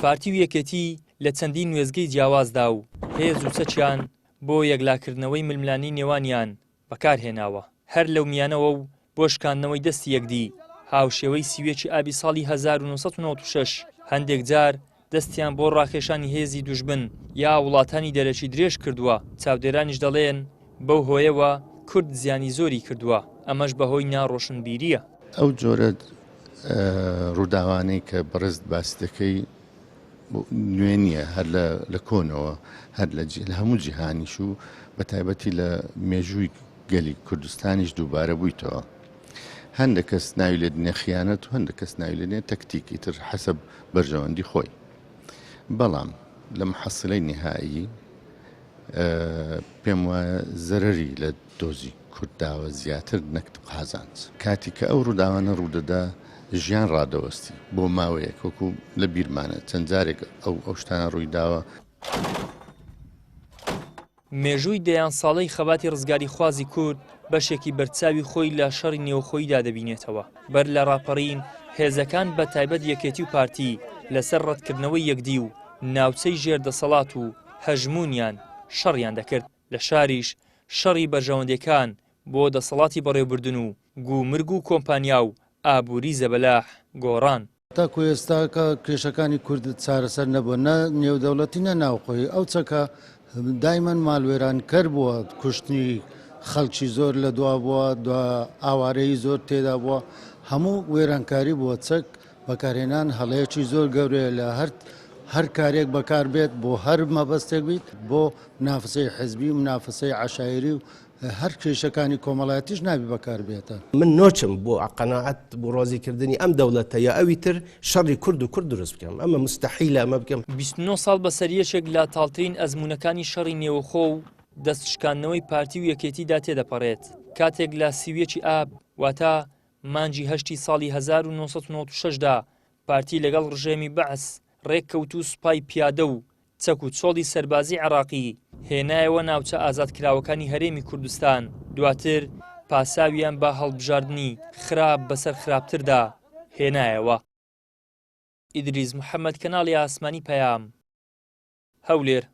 پارتی و یەکێتی لە چەندین وێزگەی جیاوازدا و هێز و چەچیان بۆ یەکلاکردنەوەی ململانی نێوانیان بەکارهێناوە هەر لەو میانەوە و بۆ شکاندنەوەی دەستی یەکدی هاوشێوەی سیوێکی ئابی ساڵی 1996 هەندێک جار دەستیان بۆ ڕاکێشانی هێزی دوژمن یا وڵاتانی دەرەکی درێژ کردووە چاودێرانیش دەڵێن بەو هۆیەوە کورد زیانی زۆری کردووە ئەمەش بەهۆی ناڕۆشنبیریە. ئەو جۆرە ڕووداوانەی کە بەڕێز باسی دەکەی نوێ نییە هەر لە کۆنەوە هەر لە هەموو جیهانیش و بە تایبەتی لە مێژووی گەلی کوردستانیش دووبارە بوویتەوە. هەندێک کەس ناوی لێ دنیا خیانەت و هەندێک کەس ناوی لێنێ تەکتیکی تر حەسەب بەرژەوەندی خۆی. بەڵام لە محەسلەی نهایی پێم وایە زەرەری لە دۆزی کورداوە زیاتر نەک قازانج. کاتی کە ئەو ڕووداوانە ڕوودەدا ژیان ڕادەوەستی بۆ ماوەیەک وەکو لە بیرمانە چەند جارێک ئەو شتانە ڕوویداوە. مێژووی دەیان ساڵەی خەباتی ڕزگاری خوازی کورد بەشێکی بەرچاوی خۆی لە شەڕی نێوخۆیدا دەبینێتەوە. بەر لە ڕاپەڕین هێزەکان بە تایبەت یەکێتی و پارتی لەسەر ڕەتکردنەوەی یەکدی و ناوچەی ژێردەسەڵات و هەژمونیان شەڕیان دەکرد. لە شاریش شەڕی بەرژەوەندەکان بۆ دەسەڵاتی بەڕێوەبردن و گومرگ و کۆمپانیا و ئابووری زەبەلاح گۆڕان. تاکو ئێستا کە کێشەکانی کورد چارەسەر نەبووە نە نێودەوڵەتی نە ناوخۆی ئەو چەکە دایمەن ماڵوێرانکەر بووە کوشتنی خەڵکی زۆر لە دوا بووە ئاوارەی زۆر تێدا بووە هەموو وێرانکاری بووە چەک بەکارهێنان هەڵەیەکی زۆر گەورەیە لە هەر کارێک بەکار بێت بۆ هەر مەبەستێک بیت بۆ منافسەی حزبی و منافسەی عەشایری و هەر کێشەکانی کۆمەڵایەتیش نابی بەکار بێتە. من نۆچم بۆ قەناعەت بۆ ڕازیکردنی ئەم دەوڵەتە یا ئەوی تر شەڕی کورد و کورد دروست بکەم ئەمە مستەحیلە ئەمە بکەم. 29 ساڵ بەسەریەشێک لە تاڵترین ئەزمونەکانی شەڕی نێوەخۆ و دەستشکاندنەوەی پارتی و یەکێتیدا تێدەپەڕێت. کاتێک لە سیوێکی ئاب واتە مانجی هەشتی ساڵی 1996دا پارتی لەگەڵ ڕژێمی بەعس ڕێککەوت و سوپای پیادە و چەک و چۆڵی سەربازی عێراقی هێنایەوە ناوچە ئازادکراوەکانی هەرێمی کوردستان دواتر پاساویان بە هەڵبژاردننی خراپ بەسەر خراپتردا هێنایەوە. ئیدریس محەممەد کەناڵی ئاسمانی پەیام هەولێر.